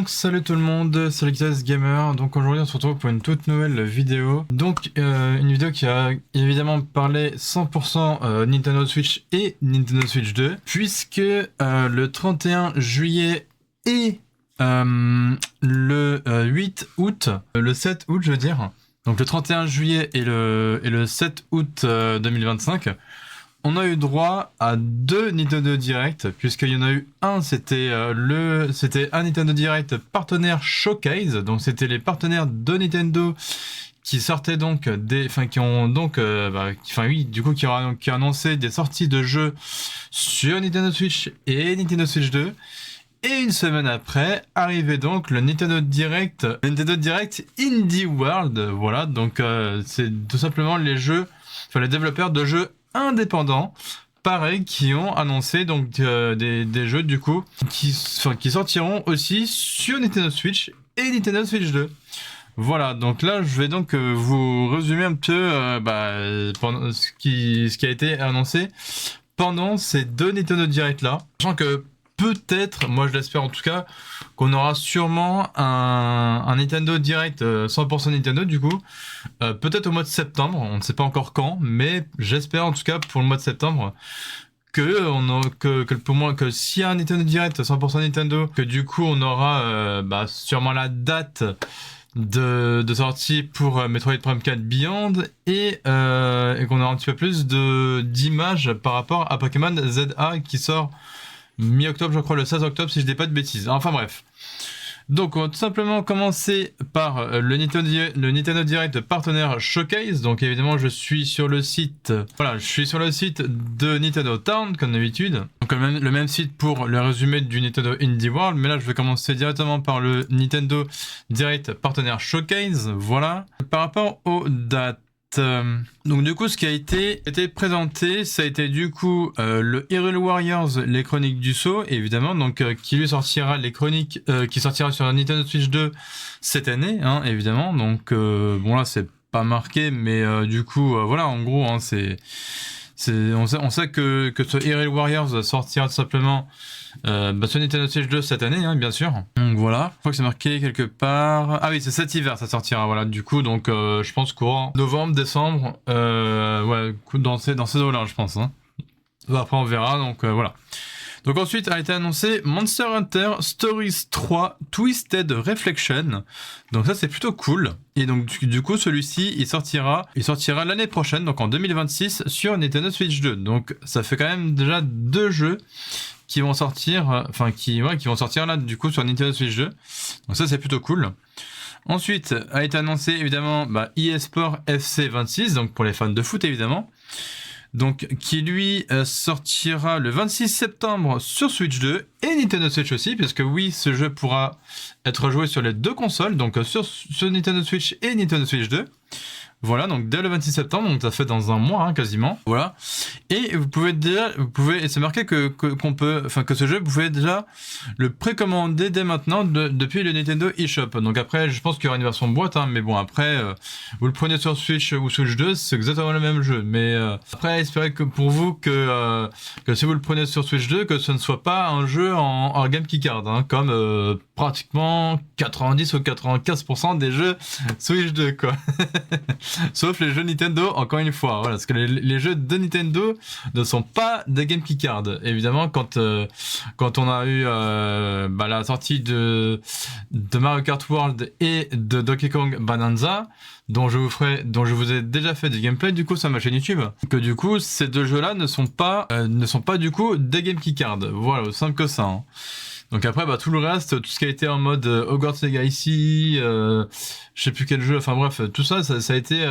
Donc salut tout le monde, c'est Lexas Gamer. Donc aujourd'hui on se retrouve pour une toute nouvelle vidéo. Donc une vidéo qui a évidemment parlé 100% Nintendo Switch et Nintendo Switch 2, puisque le 31 juillet et le 8 août, le 7 août je veux dire, donc le 31 juillet et le 7 août 2025, on a eu droit à deux Nintendo Direct, puisqu'il y en a eu un, c'était un Nintendo Direct partenaire Showcase, donc c'était les partenaires de Nintendo qui sortaient donc qui ont annoncé des sorties de jeux sur Nintendo Switch et Nintendo Switch 2. Et une semaine après, arrivait donc le Nintendo Direct Indie World, voilà, donc c'est tout simplement les développeurs de jeux indépendants, pareil, qui ont annoncé donc des jeux du coup qui sortiront aussi sur Nintendo Switch et Nintendo Switch 2. Voilà, donc là je vais donc vous résumer un peu pendant ce qui a été annoncé pendant ces deux Nintendo Direct là, sachant que peut-être, moi je l'espère en tout cas, qu'on aura sûrement un Nintendo Direct 100% Nintendo du coup, peut-être au mois de septembre, on ne sait pas encore quand, mais j'espère en tout cas pour le mois de septembre que s'il y a un Nintendo Direct 100% Nintendo, que du coup on aura sûrement la date de sortie pour Metroid Prime 4 Beyond et qu'on aura un petit peu plus d'images par rapport à Pokémon ZA qui sort mi-octobre, je crois, le 16 octobre, si je dis pas de bêtises. Enfin bref. Donc on va tout simplement commencer par le Nintendo Direct partenaire Showcase. Donc évidemment je suis sur le site, de Nintendo Town comme d'habitude. Donc le même site pour le résumé du Nintendo Indie World. Mais là je vais commencer directement par le Nintendo Direct partenaire Showcase. Voilà. Par rapport aux dates. Donc du coup ce qui a été présenté, ça a été du coup le Hyrule Warriors, les chroniques du saut évidemment, donc qui lui sortira qui sortira sur la Nintendo Switch 2 cette année, hein, évidemment. Donc bon là c'est pas marqué, mais du coup voilà, en gros hein, on sait que ce Hyrule Warriors sortira tout simplement sur Nintendo Switch 2 cette année, hein, bien sûr. Donc voilà, je crois que c'est marqué quelque part. Ah oui, c'est cet hiver, ça sortira. Voilà, du coup, donc je pense courant novembre, décembre, dans ces eaux-là, je pense. Hein. Après, on verra. Donc voilà. Donc ensuite a été annoncé Monster Hunter Stories 3 Twisted Reflection. Donc ça c'est plutôt cool. Et donc du coup celui-ci il sortira l'année prochaine, donc en 2026 sur Nintendo Switch 2. Donc ça fait quand même déjà deux jeux qui vont sortir, qui vont sortir là du coup sur Nintendo Switch 2. Donc ça c'est plutôt cool. Ensuite a été annoncé évidemment eSport FC 26, donc pour les fans de foot évidemment. Donc qui lui sortira le 26 septembre sur Switch 2 et Nintendo Switch aussi, parce que oui, ce jeu pourra être joué sur les deux consoles, donc sur Nintendo Switch et Nintendo Switch 2. Voilà, donc dès le 26 septembre, donc ça fait dans un mois hein, quasiment. Voilà. Et et c'est marqué que ce jeu, vous pouvez déjà le précommander dès maintenant depuis le Nintendo eShop. Donc après, je pense qu'il y aura une version boîte, hein, mais bon, après, vous le prenez sur Switch ou Switch 2, c'est exactement le même jeu. Mais après, espérez que pour vous que si vous le prenez sur Switch 2, que ce ne soit pas un jeu en Game Keycard, hein, comme pratiquement 90 ou 95% des jeux Switch 2, quoi. Sauf les jeux Nintendo, encore une fois, voilà, parce que les jeux de Nintendo ne sont pas des Game Keycard. Évidemment, quand on a eu la sortie de Mario Kart World et de Donkey Kong Bonanza, dont je vous ai déjà fait des gameplays du coup sur ma chaîne YouTube, que du coup ces deux jeux-là ne sont pas du coup des Game Keycard. Voilà, aussi simple que ça. Hein. Donc après, tout le reste, tout ce qui a été en mode Hogwarts Legacy, je sais plus quel jeu, enfin bref, tout ça a été...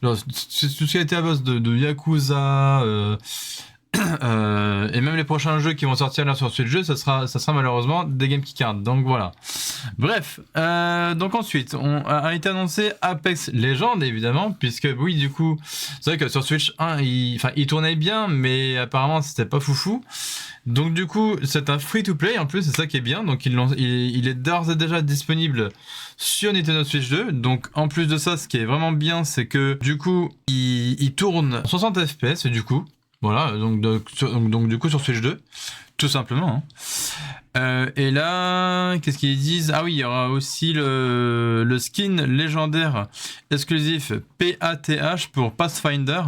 tout ce qui a été à base de Yakuza, et même les prochains jeux qui vont sortir là sur Switch 2, ça sera malheureusement des Game Keycard. Donc voilà. Bref, donc ensuite, a été annoncé Apex Legends évidemment, puisque oui du coup, c'est vrai que sur Switch 1, il tournait bien, mais apparemment c'était pas foufou. Donc du coup, c'est un free-to-play en plus, c'est ça qui est bien. Donc il est d'ores et déjà disponible sur Nintendo Switch 2. Donc en plus de ça, ce qui est vraiment bien, c'est que du coup, il tourne 60 FPS du coup. Voilà, donc du coup sur Switch 2, tout simplement. Hein. Et là, qu'est-ce qu'ils disent? Ah oui, il y aura aussi le skin légendaire exclusif PATH pour Pathfinder,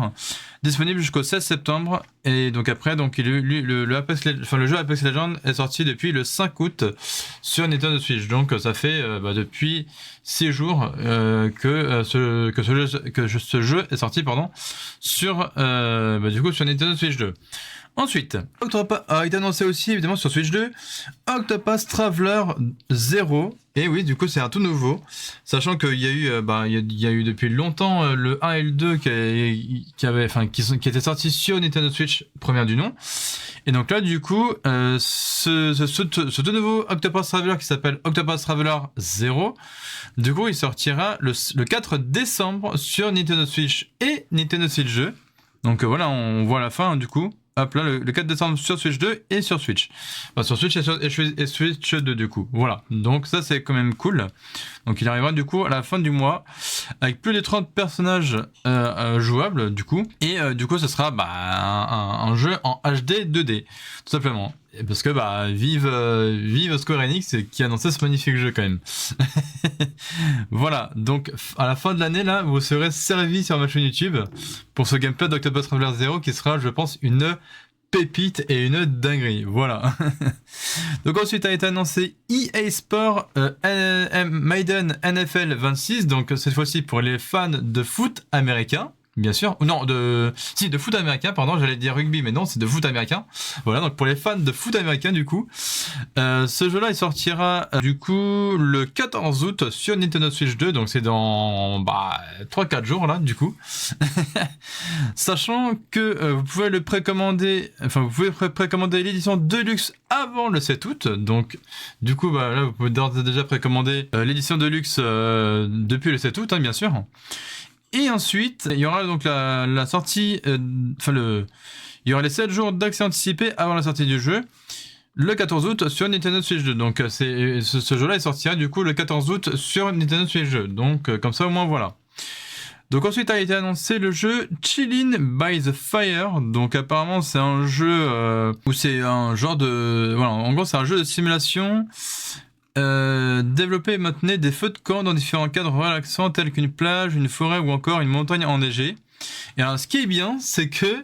disponible jusqu'au 16 septembre. Et donc après, donc, le jeu Apex Legends est sorti depuis le 5 août sur Nintendo Switch. Donc ça fait depuis 6 jours que ce jeu est sorti sur, du coup, sur Nintendo Switch 2. Ensuite, Octopath a été annoncé aussi évidemment sur Switch 2, Octopath Traveler 0. Et oui, du coup, c'est un tout nouveau, sachant qu'il y a eu, il y a eu depuis longtemps le 1 et le 2 qui étaient sortis sur Nintendo Switch, première du nom. Et donc là, du coup, ce tout nouveau Octopath Traveler qui s'appelle Octopath Traveler 0, du coup, il sortira le 4 décembre sur Nintendo Switch et Nintendo Switch 2. Donc voilà, on voit la fin du coup. Hop là, le 4 décembre sur Switch 2 et sur Switch. Enfin, sur Switch et Switch 2 du coup. Voilà. Donc ça c'est quand même cool. Donc il arrivera du coup à la fin du mois avec plus de 30 personnages jouables du coup. Et du coup ce sera un jeu en HD 2D. Tout simplement. Parce que vive Square Enix qui a annoncé ce magnifique jeu quand même. Voilà, donc à la fin de l'année là, vous serez servi sur ma chaîne YouTube pour ce gameplay d'Octopath Traveler 0 qui sera, je pense, une pépite et une dinguerie. Voilà. Donc ensuite a été annoncé EA Sport Maiden NFL 26, donc cette fois-ci pour les fans de foot américain. Bien sûr, non, de foot américain, pardon, j'allais dire rugby, mais non, c'est de foot américain. Voilà, donc pour les fans de foot américain, du coup, ce jeu-là, il sortira, du coup, le 14 août sur Nintendo Switch 2, donc c'est dans, 3-4 jours, là, du coup. Sachant que vous pouvez le précommander, vous pouvez précommander l'édition Deluxe avant le 7 août, donc, du coup, là, vous pouvez d'ores et déjà précommander l'édition Deluxe depuis le 7 août, bien sûr. Et ensuite, il y aura donc la sortie, il y aura les 7 jours d'accès anticipé avant la sortie du jeu, le 14 août sur Nintendo Switch 2. Donc ce jeu-là, il sortira du coup le 14 août sur Nintendo Switch 2. Donc comme ça au moins voilà. Donc ensuite a été annoncé le jeu Chillin' by the Fire. Donc apparemment c'est un jeu où c'est un genre de... Voilà, en gros c'est un jeu de simulation... développer et maintenir des feux de camp dans différents cadres relaxants tels qu'une plage, une forêt ou encore une montagne enneigée. Et alors ce qui est bien, c'est que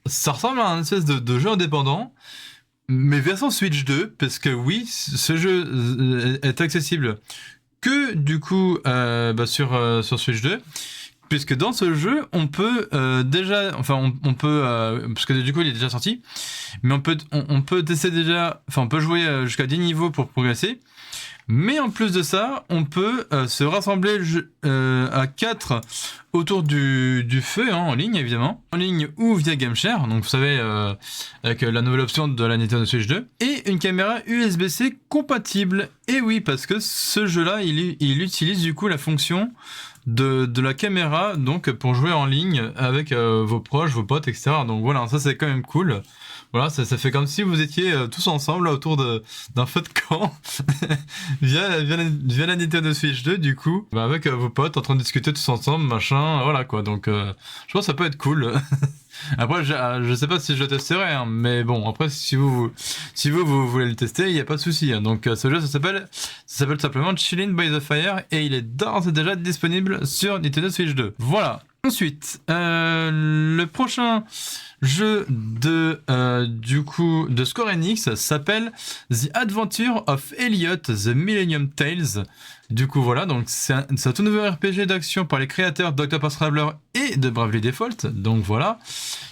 ça ressemble à un espèce de jeu indépendant, mais version Switch 2, parce que oui, ce jeu est accessible que du coup sur Switch 2. Puisque dans ce jeu, on peut parce que du coup il est déjà sorti, mais on peut tester déjà, on peut jouer jusqu'à 10 niveaux pour progresser. Mais en plus de ça, on peut se rassembler à 4 autour du feu, en ligne évidemment, en ligne ou via GameShare, donc vous savez, avec la nouvelle option de la Nintendo Switch 2, et une caméra USB-C compatible. Et oui, parce que ce jeu-là, il utilise du coup la fonction de la caméra, donc pour jouer en ligne avec vos proches, vos potes, etc. Donc voilà, ça c'est quand même cool. Voilà, ça fait comme si vous étiez tous ensemble là, autour d'un feu de camp via la Nintendo Switch 2 du coup, avec vos potes en train de discuter tous ensemble, machin, voilà quoi. Donc je pense que ça peut être cool. Après, je sais pas si je le testerai, mais bon, après si vous voulez le tester, il n'y a pas de souci. Donc ce jeu, ça s'appelle simplement Chillin' by the Fire et il est d'ores et déjà disponible sur Nintendo Switch 2. Voilà. Ensuite, le prochain jeu de Square Enix s'appelle The Adventure of Elliot The Millennium Tales. Du coup voilà, donc c'est un tout nouveau RPG d'action par les créateurs d'Octopath Traveler et de Bravely Default. Donc voilà,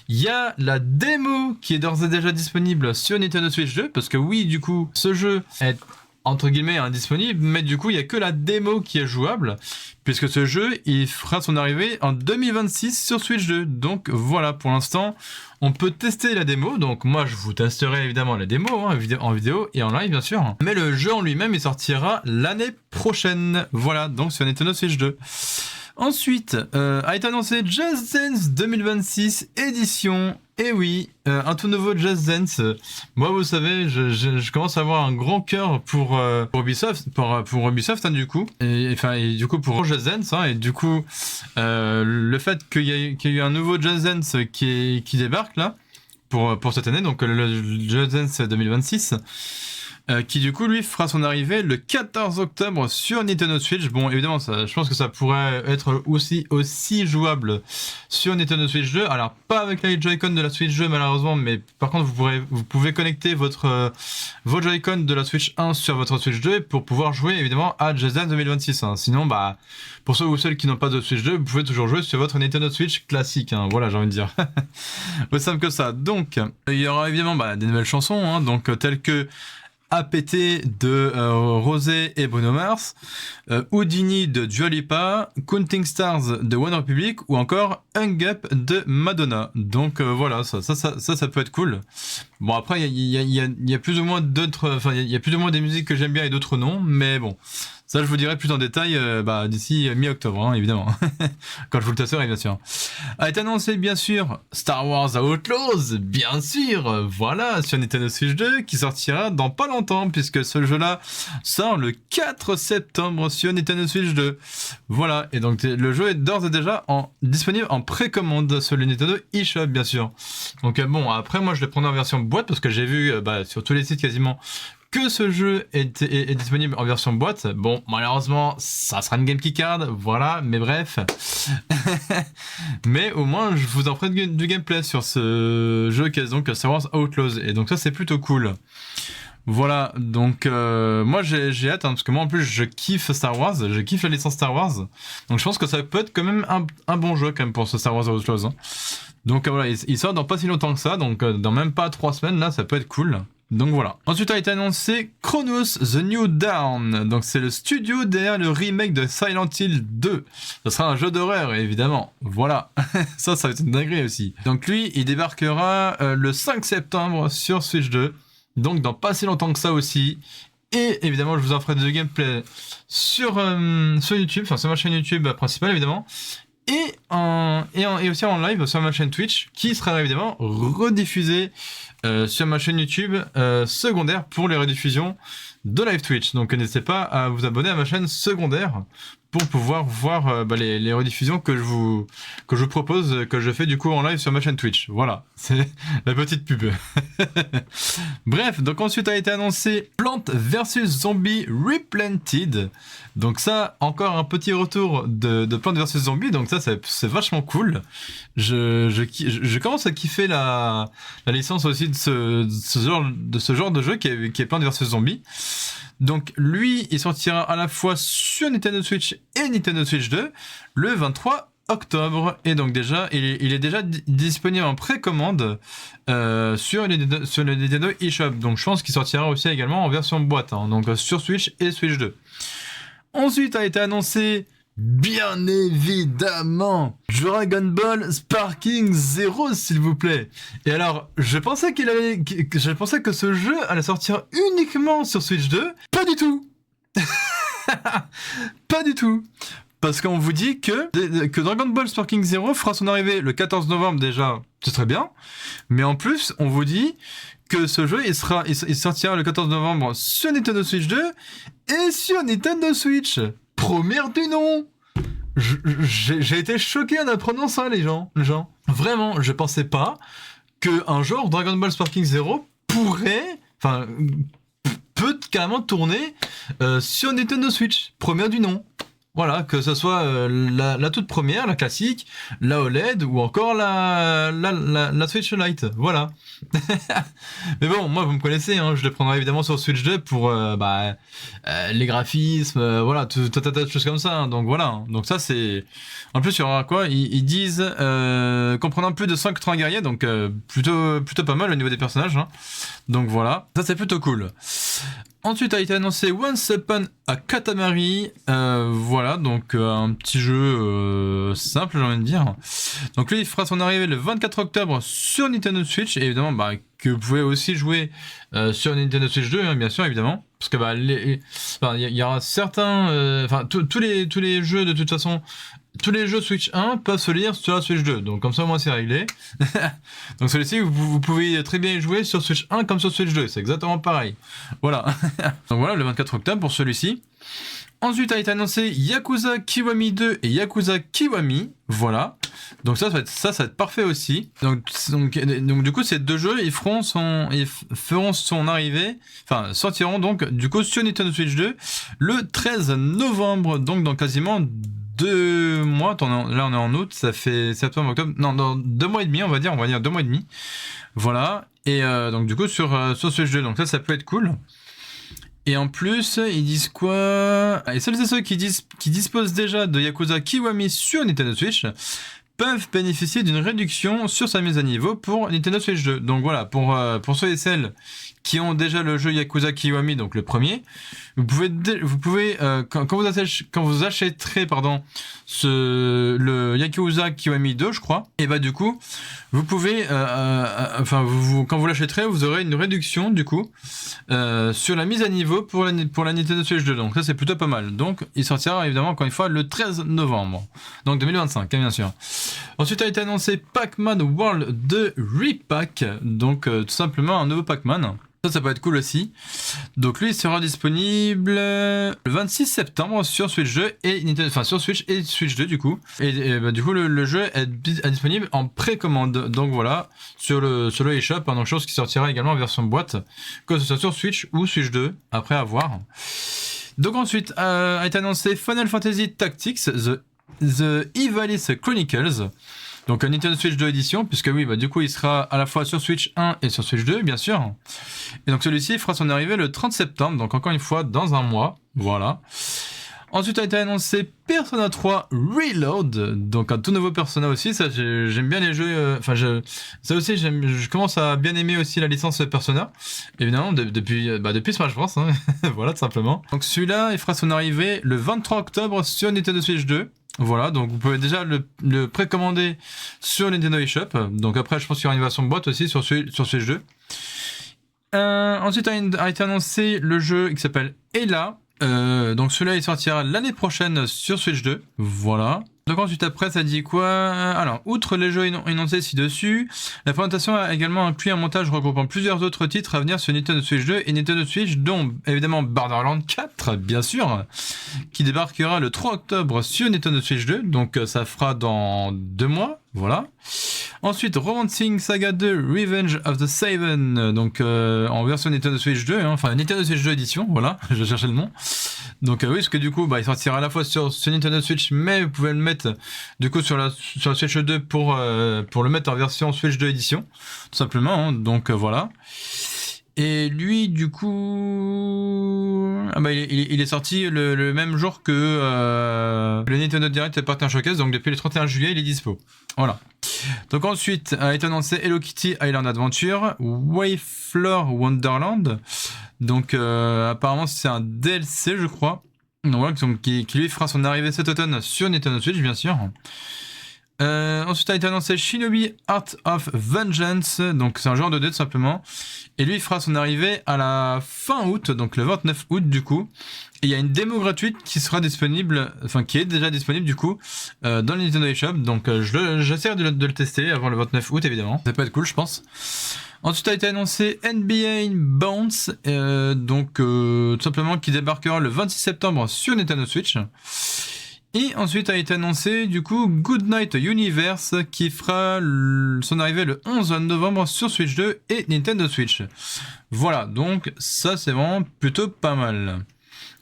il y a la démo qui est d'ores et déjà disponible sur Nintendo Switch 2, parce que oui, du coup, ce jeu est entre guillemets indisponible, mais du coup il n'y a que la démo qui est jouable, puisque ce jeu il fera son arrivée en 2026 sur Switch 2. Donc voilà, pour l'instant on peut tester la démo, donc moi je vous testerai évidemment la démo en vidéo et en live bien sûr, mais le jeu en lui-même il sortira l'année prochaine, voilà, donc sur Nintendo Switch 2. Ensuite, a été annoncé Just Dance 2026 édition. Et oui, un tout nouveau Just Dance. Moi, vous savez, je commence à avoir un grand cœur pour Ubisoft, pour Ubisoft du coup, et du coup pour Just Dance, et du coup le fait qu'il y ait eu un nouveau Just Dance qui débarque là pour cette année, donc le Just Dance 2026. qui du coup lui fera son arrivée le 14 octobre sur Nintendo Switch. Bon, évidemment, ça, je pense que ça pourrait être aussi jouable sur Nintendo Switch 2. Alors, pas avec la Joy-Con de la Switch 2 malheureusement, mais par contre, vous pouvez connecter vos Joy-Con de la Switch 1 sur votre Switch 2 pour pouvoir jouer évidemment à Just Dance 2026. Hein. Sinon, bah, pour ceux ou celles qui n'ont pas de Switch 2, vous pouvez toujours jouer sur votre Nintendo Switch classique. Hein. Voilà, j'ai envie de dire. Aussi simple que ça. Donc, il y aura évidemment des nouvelles chansons, hein, donc telles que APT de Rosé et Bruno Mars, Houdini de Dua Lipa, Counting Stars de One Republic ou encore Hung Up de Madonna. Donc voilà, ça peut être cool. Bon, après, il y a plus ou moins d'autres, enfin, il y a plus ou moins des musiques que j'aime bien et d'autres non, mais bon. Ça, je vous dirai plus en détail d'ici mi-octobre, hein, évidemment. Quand je vous le testerai, bien sûr. A été annoncé, bien sûr, Star Wars Outlaws, bien sûr, voilà, sur Nintendo Switch 2, qui sortira dans pas longtemps, puisque ce jeu-là sort le 4 septembre sur Nintendo Switch 2. Voilà, et donc le jeu est d'ores et déjà disponible en précommande sur le Nintendo eShop, bien sûr. Donc bon, après, moi, je l'ai pris en version boîte, parce que j'ai vu sur tous les sites quasiment que ce jeu est disponible en version boîte. Bon, malheureusement, ça sera une Game Key Card, voilà, mais bref. Mais au moins, je vous en ferai du gameplay sur ce jeu qui est donc Star Wars Outlaws. Et donc ça, c'est plutôt cool. Voilà, donc moi j'ai hâte, hein, parce que moi en plus je kiffe Star Wars, je kiffe la licence Star Wars. Donc je pense que ça peut être quand même un bon jeu quand même pour ce Star Wars Outlaws. Hein. Donc voilà, il sort dans pas si longtemps que ça, donc dans même pas 3 semaines, là ça peut être cool. Donc voilà. Ensuite a été annoncé Chronos The New Dawn. Donc c'est le studio derrière le remake de Silent Hill 2. Ce sera un jeu d'horreur évidemment. Voilà. ça va être une dinguerie aussi. Donc lui, il débarquera le 5 septembre sur Switch 2. Donc dans pas si longtemps que ça aussi. Et évidemment, je vous en ferai du gameplay sur YouTube, enfin sur ma chaîne YouTube principale évidemment. Et aussi en live sur ma chaîne Twitch, qui sera évidemment rediffusée sur ma chaîne YouTube secondaire pour les rediffusions de live Twitch. Donc n'hésitez pas à vous abonner à ma chaîne secondaire pour pouvoir voir les rediffusions que je vous propose, que je fais du coup en live sur ma chaîne Twitch. Voilà, c'est la petite pub. Bref, donc ensuite a été annoncé Plants vs Zombies Replanted. Donc ça, encore un petit retour de Plants vs Zombies, donc ça c'est vachement cool. Je commence à kiffer la licence aussi de ce genre de jeu qui est Plants vs Zombies. Donc lui, il sortira à la fois sur Nintendo Switch et Nintendo Switch 2 le 23 octobre. Et donc déjà, il est déjà disponible en précommande sur le Nintendo eShop. Donc je pense qu'il sortira aussi également en version boîte, hein, donc sur Switch et Switch 2. Ensuite a été annoncé, bien évidemment, Dragon Ball Sparking Zero, s'il vous plaît. Et alors, je pensais que ce jeu allait sortir uniquement sur Switch 2. Pas du tout. Pas du tout. Parce qu'on vous dit que Dragon Ball Sparking Zero fera son arrivée le 14 novembre déjà, c'est très bien. Mais en plus, on vous dit que ce jeu, il sortira le 14 novembre sur Nintendo Switch 2 et sur Nintendo Switch. Première du nom. J'ai été choqué en apprenant ça, les gens. Vraiment, je pensais pas qu'un jour Dragon Ball Sparking Zero peut carrément tourner sur Nintendo Switch. Première du nom. Voilà, que ce soit la toute première, la classique, la OLED ou encore la Switch Lite. Voilà. Mais bon, moi vous me connaissez, hein, je le prendrai évidemment sur Switch 2 pour les graphismes, voilà, tout un tas de choses comme ça. Hein, donc voilà. Donc ça c'est. En plus il y aura quoi ? Ils disent comprenant plus de 180 guerriers, donc plutôt pas mal au niveau des personnages. Hein. Donc voilà, ça c'est plutôt cool. Ensuite a été annoncé Once Upon a Katamari, voilà, donc un petit jeu simple, j'ai envie de dire. Donc lui, il fera son arrivée le 24 octobre sur Nintendo Switch, et évidemment, que vous pouvez aussi jouer sur Nintendo Switch 2, hein, bien sûr, évidemment. Parce que il y aura certains, tous les jeux de toute façon, tous les jeux Switch 1 peuvent se lire sur la Switch 2, donc comme ça au moins c'est réglé. Donc celui-ci vous pouvez très bien y jouer sur Switch 1 comme sur Switch 2, c'est exactement pareil. Voilà. Donc voilà, le 24 octobre pour celui-ci. Ensuite a été annoncé Yakuza Kiwami 2 et Yakuza Kiwami, voilà. Donc ça va être parfait aussi. Donc du coup ces deux jeux ils feront son arrivée, enfin sortiront donc du coup sur Nintendo Switch 2 le 13 novembre, donc dans quasiment 2 mois. Attends, là on est en août, ça fait septembre, octobre, non dans 2 mois et demi on va dire 2 mois et demi. Voilà. Et donc du coup sur Switch 2, donc ça peut être cool. Et en plus, ils disent quoi? Et celles et ceux qui disposent déjà de Yakuza Kiwami sur Nintendo Switch peuvent bénéficier d'une réduction sur sa mise à niveau pour Nintendo Switch 2. Donc voilà, pour ceux et celles qui ont déjà le jeu Yakuza Kiwami, donc le premier, vous pouvez quand vous achèterez le Yakuza Kiwami 2, je crois, et bah du coup, vous pouvez, quand vous l'achèterez, vous aurez une réduction du coup sur la mise à niveau pour la Nintendo Switch 2. Donc ça c'est plutôt pas mal. Donc il sortira évidemment encore une fois le 13 novembre, donc 2025, hein, bien sûr. Ensuite a été annoncé Pac-Man World 2 Repack, donc tout simplement un nouveau Pac-Man. Ça peut être cool aussi. Donc lui il sera disponible le 26 septembre sur Switch 2 sur Switch et Switch 2 du coup. Et bah, du coup le jeu est disponible en précommande. Donc voilà, sur le eShop, hein, donc chose qui sortira également en version boîte, que ce soit sur Switch ou Switch 2, après à voir. Donc ensuite a été annoncé Final Fantasy Tactics The Ivalice Chronicles. Donc un Nintendo Switch 2 édition, puisque oui, bah du coup il sera à la fois sur Switch 1 et sur Switch 2, bien sûr. Et donc celui-ci fera son arrivée le 30 septembre, donc encore une fois dans un mois, voilà. Ensuite a été annoncé Persona 3 Reload, donc un tout nouveau Persona aussi, ça j'aime bien les jeux, je commence à bien aimer aussi la licence Persona, évidemment depuis Smash Bros, hein. Voilà tout simplement. Donc celui-là il fera son arrivée le 23 octobre sur Nintendo Switch 2. Voilà, donc vous pouvez déjà le précommander sur Nintendo eShop. Donc après, je pense qu'il y aura une version boîte aussi sur Switch 2. Ensuite a été annoncé le jeu qui s'appelle Ela. Donc celui-là, il sortira l'année prochaine sur Switch 2. Voilà. Donc ensuite après ça dit quoi? Alors, outre les jeux énoncés ci-dessus, la présentation a également inclus un montage regroupant plusieurs autres titres à venir sur Nintendo Switch 2 et Nintendo Switch, dont évidemment Borderlands 4, bien sûr, qui débarquera le 3 octobre sur Nintendo Switch 2, donc ça fera dans 2 mois, voilà. Ensuite, Romancing Saga 2 Revenge of the Seven, donc en version Nintendo Switch 2, hein, enfin Nintendo Switch 2 édition, voilà, je cherchais le nom. Donc oui, parce que du coup, bah, il sortira à la fois sur Nintendo Switch, mais vous pouvez le mettre du coup sur la Switch 2 pour le mettre en version Switch 2 édition, tout simplement, hein, donc voilà. Et lui, du coup, il est sorti le même jour que le Nintendo Direct Partner Showcase, donc depuis le 31 juillet, il est dispo. Voilà. Donc ensuite, a été annoncé Hello Kitty Island Adventure, Wayflower Wonderland. Donc apparemment, c'est un DLC, je crois. Donc voilà, qui lui fera son arrivée cet automne sur Nintendo Switch, bien sûr. Ensuite a été annoncé Shinobi Art of Vengeance, donc c'est un jeu en 2D tout simplement, et lui il fera son arrivée à la fin août, donc le 29 août du coup, et il y a une démo gratuite qui sera disponible, enfin qui est déjà disponible du coup, dans le Nintendo eShop, donc j'essaierai de le tester avant le 29 août évidemment, ça peut être cool je pense. Ensuite a été annoncé NBA Bounce, tout simplement qui débarquera le 26 septembre sur Nintendo Switch. Et ensuite a été annoncé du coup Goodnight Universe qui fera son arrivée le 11 novembre sur Switch 2 et Nintendo Switch. Voilà, donc ça c'est vraiment plutôt pas mal.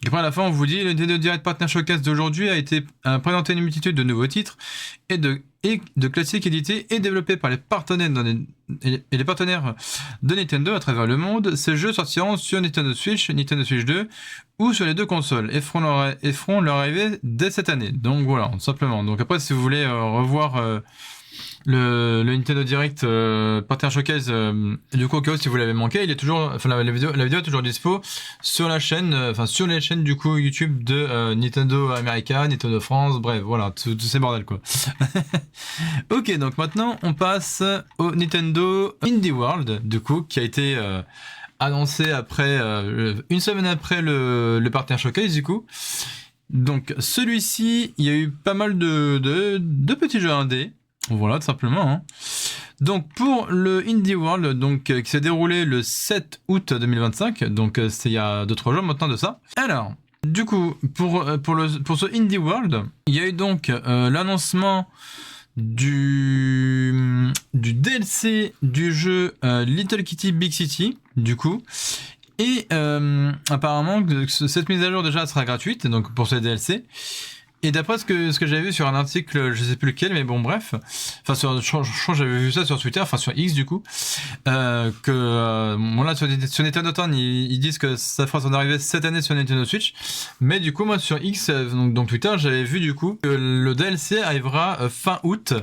Et après à la fin on vous dit, le Nintendo Direct Partner Showcase d'aujourd'hui a présenté une multitude de nouveaux titres et de classiques édités et développés par les partenaires de Nintendo à travers le monde. Ces jeux sortiront sur Nintendo Switch 2 ou sur les deux consoles et feront leur arrivée dès cette année. Donc voilà, tout simplement. Donc après si vous voulez revoir le Nintendo Direct Partner Showcase, du coup au cas où si vous l'avez manqué, il est toujours, enfin la vidéo est toujours dispo sur la chaîne, sur les chaînes du coup YouTube de Nintendo America, Nintendo France, bref voilà, tous ces bordels quoi. Ok, donc maintenant on passe au Nintendo Indie World du coup qui a été annoncé après une semaine après le Partner Showcase du coup. Donc celui-ci, il y a eu pas mal de petits jeux indés. Voilà, tout simplement. Hein. Donc pour le Indie World, donc qui s'est déroulé le 7 août 2025, donc c'est il y a 2-3 jours maintenant de ça. Alors, Du coup, pour ce Indie World, il y a eu donc l'annoncement du DLC du jeu Little Kitty Big City, du coup. Et apparemment, cette mise à jour déjà sera gratuite, donc pour ce DLC. Et d'après ce que j'avais vu sur un article, je sais plus lequel, mais bon bref, enfin je crois que j'avais vu ça sur Twitter, enfin sur X du coup, bon là sur Nintendo Town ils disent que ça fera son arrivée cette année sur Nintendo Switch, mais du coup moi sur X, donc Twitter, j'avais vu du coup que le DLC arrivera fin août,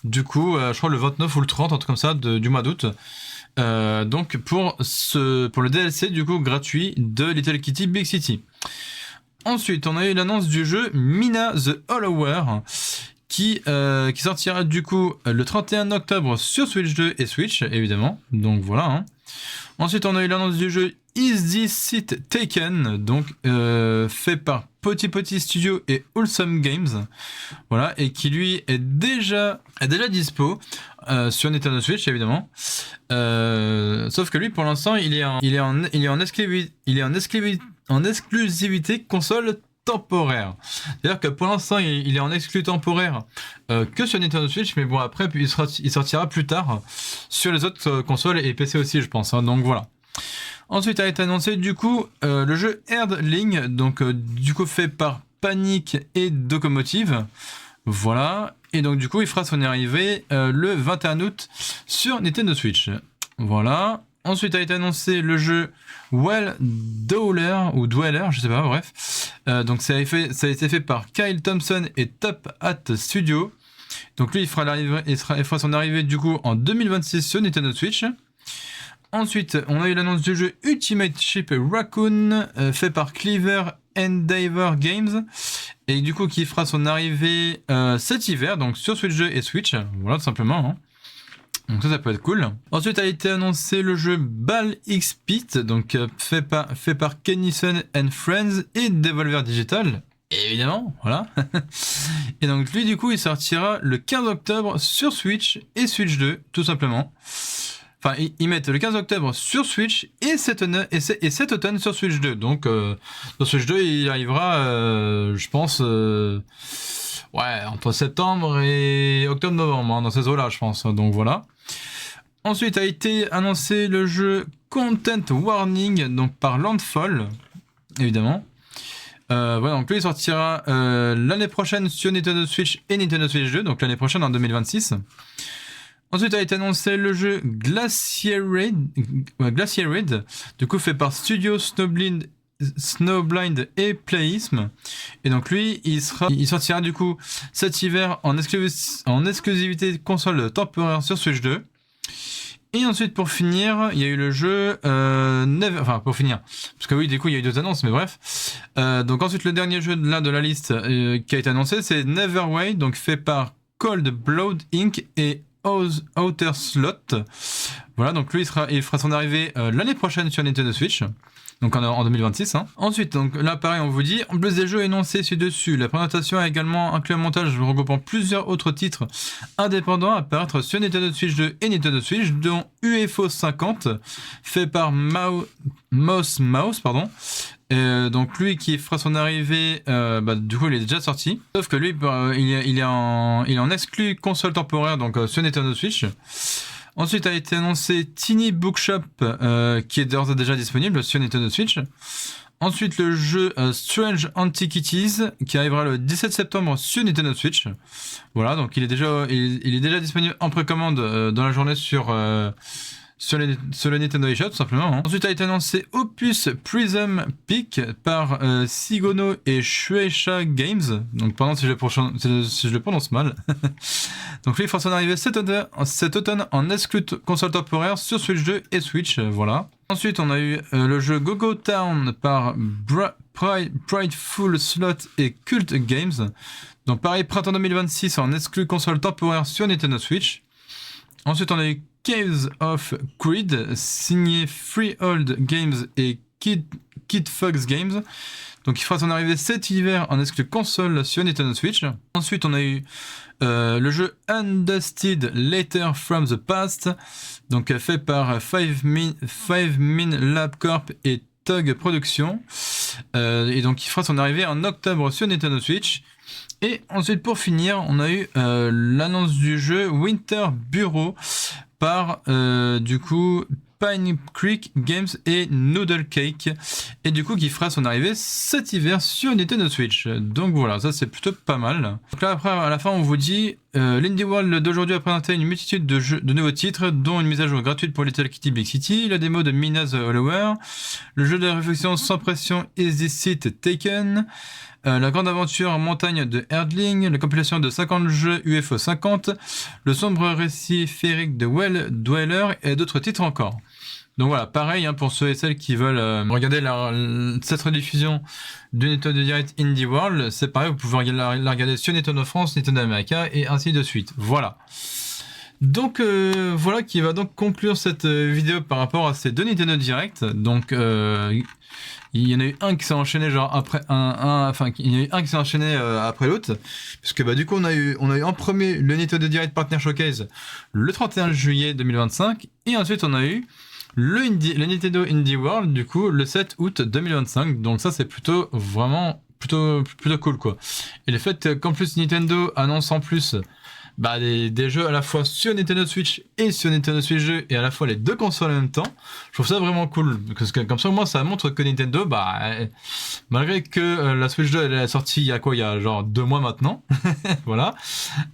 du coup je crois le 29 ou le 30, un truc comme ça, du mois d'août. Donc pour le DLC du coup gratuit de Little Kitty Big City. Ensuite, on a eu l'annonce du jeu Mina the Hollower qui sortira du coup le 31 octobre sur Switch 2 et Switch, évidemment. Donc voilà. Hein. Ensuite, on a eu l'annonce du jeu Is This It Taken, donc fait par Potty Studio et Wholesome Games. Voilà, et qui lui est déjà dispo sur Nintendo Switch, évidemment. Sauf que lui, pour l'instant, il est en exclusivité console temporaire. C'est-à-dire que pour l'instant, il est en exclu temporaire que sur Nintendo Switch, mais bon, après, il sortira plus tard sur les autres consoles et PC aussi, je pense. Hein, donc voilà. Ensuite a été annoncé du coup le jeu Erdling, donc du coup fait par Panic et Docomotive. Voilà. Et donc du coup, il fera son arrivée le 21 août sur Nintendo Switch. Voilà. Ensuite a été annoncé le jeu Well Dweller, ou Dweller, je sais pas, bref. Donc ça a été fait par Kyle Thompson et Top Hat Studio. Donc lui, il fera son arrivée du coup en 2026 sur Nintendo Switch. Ensuite, on a eu l'annonce du jeu Ultimate Ship Raccoon, fait par Clever Endeavor Games, et du coup qui fera son arrivée cet hiver, donc sur Switch 2 et Switch, voilà tout simplement. Hein. Donc ça peut être cool. Ensuite a été annoncé le jeu Ball X Pit, donc fait par Kennison and Friends et Devolver Digital, évidemment, voilà. Et donc lui du coup il sortira le 15 octobre sur Switch et Switch 2, tout simplement. Enfin, ils mettent le 15 octobre sur Switch et cet automne sur Switch 2. Donc, sur Switch 2, il arrivera, je pense, entre septembre et octobre-novembre, hein, dans ces eaux-là, je pense. Donc, voilà. Ensuite a été annoncé le jeu Content Warning, donc par Landfall, évidemment. Voilà, donc lui, il sortira l'année prochaine sur Nintendo Switch et Nintendo Switch 2, donc l'année prochaine en 2026. Ensuite a été annoncé le jeu Glacier Raid, du coup fait par Studio Snowblind et Playism. Et donc lui, il sortira du coup cet hiver en exclusivité console temporaire sur Switch 2. Et ensuite pour finir, il y a eu le jeu pour finir, parce que oui, du coup il y a eu 2 annonces, mais bref. Donc ensuite le dernier jeu là de la liste qui a été annoncé, c'est Neverway, donc fait par Cold Blood Inc. et Outer Slot. Voilà, donc lui il fera son arrivée l'année prochaine sur Nintendo Switch, donc en 2026. Hein. Ensuite, donc là pareil, on vous dit, en plus des jeux énoncés ci-dessus, la présentation a également inclus un montage regroupant plusieurs autres titres indépendants à apparaître sur Nintendo Switch 2 et Nintendo Switch, dont UFO 50, fait par Mouse, pardon. Donc lui qui fera son arrivée, du coup il est déjà sorti. Sauf que lui, il est en exclu console temporaire, donc sur Nintendo Switch. Ensuite a été annoncé Tiny Bookshop, qui est d'ores et déjà disponible sur Nintendo Switch. Ensuite le jeu Strange Antiquities, qui arrivera le 17 septembre sur Nintendo Switch. Voilà, donc il est déjà disponible en précommande dans la journée sur le Nintendo eShop, tout simplement. Hein. Ensuite a été annoncé Opus Prism Peak par Sigono et Shueisha Games. Donc pardon si je le prononce mal. Donc lui il fera son arrivée cet automne en exclu console temporaire sur Switch 2 et Switch. Voilà. Ensuite on a eu le jeu Go-Go Town par Prideful Slot et Cult Games. Donc pareil, printemps 2026 en exclu console temporaire sur Nintendo Switch. Ensuite on a eu Caves of Creed, signé Freehold Games et Kid Fox Games. Donc il fera son arrivée cet hiver en exclu console sur Nintendo Switch. Ensuite on a eu le jeu Undusted Letter from the Past, donc fait par Five Min Lab Corp et Tug Productions, et donc qui fera son arrivée en octobre sur Nintendo Switch. Et ensuite, pour finir, on a eu l'annonce du jeu Winter Bureau par du coup Pine Creek Games et Noodle Cake, et du coup qui fera son arrivée cet hiver sur Nintendo Switch. Donc voilà, ça c'est plutôt pas mal. Donc là après, à la fin, on vous dit l'Indie World d'aujourd'hui a présenté une multitude de nouveaux titres, dont une mise à jour gratuite pour Little Kitty Big City, la démo de Mina the Hollower, le jeu de réflexion sans pression Is This Seat Taken, la grande aventure en montagne de Erdling, la compilation de 50 jeux UFO 50, le sombre récit féerique de Well Dweller et d'autres titres encore. Donc voilà, pareil pour ceux et celles qui veulent regarder cette rediffusion de Nintendo Direct Indie World, c'est pareil, vous pouvez la regarder sur Nintendo France, Nintendo America et ainsi de suite. Voilà. Donc voilà qui va donc conclure cette vidéo par rapport à ces deux Nintendo Direct. Donc il y en a eu un qui s'est enchaîné genre après il y en a eu un qui s'est enchaîné après l'autre, puisque du coup on a eu en premier le Nintendo Direct Partner Showcase le 31 juillet 2025, et ensuite on a eu le Nintendo Indie World du coup le 7 août 2025. Donc ça c'est plutôt cool quoi. Et le fait qu'en plus Nintendo annonce en plus des jeux à la fois sur Nintendo Switch et sur Nintendo Switch 2, et à la fois les deux consoles en même temps, je trouve ça vraiment cool, parce que comme ça au moins ça montre que Nintendo, malgré que la Switch 2 elle est sortie il y a genre 2 mois maintenant, voilà,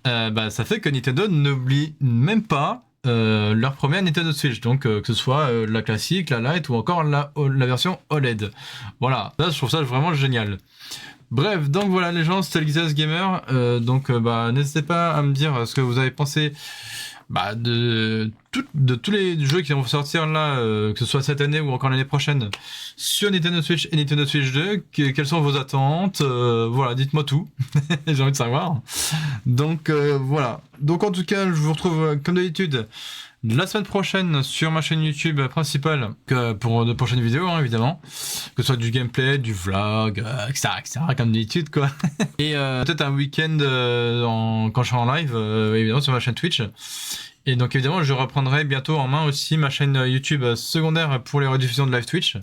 ça fait que Nintendo n'oublie même pas leur première Nintendo Switch, donc que ce soit la classique, la Lite ou encore la version OLED. Voilà, là je trouve ça vraiment génial. Bref, donc voilà les gens, c'était le Geezus Gamer, n'hésitez pas à me dire ce que vous avez pensé de tous les jeux qui vont sortir là, que ce soit cette année ou encore l'année prochaine, sur Nintendo Switch et Nintendo Switch 2, quelles sont vos attentes, voilà, dites-moi tout, j'ai envie de savoir. Donc voilà, donc en tout cas je vous retrouve comme d'habitude la semaine prochaine sur ma chaîne YouTube principale pour de prochaines vidéos, évidemment, que ce soit du gameplay, du vlog, etc., comme d'habitude quoi. Et peut-être un week-end quand je serai en live, évidemment sur ma chaîne Twitch. Et donc évidemment je reprendrai bientôt en main aussi ma chaîne YouTube secondaire pour les rediffusions de live Twitch.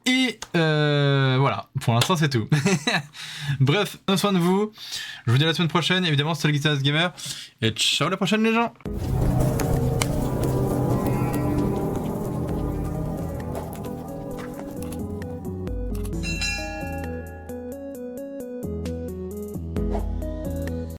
Et voilà, pour l'instant c'est tout. Bref, prenez soin de vous. Je vous dis à la semaine prochaine, évidemment c'était le Geezus Gamer. Et ciao la prochaine les gens.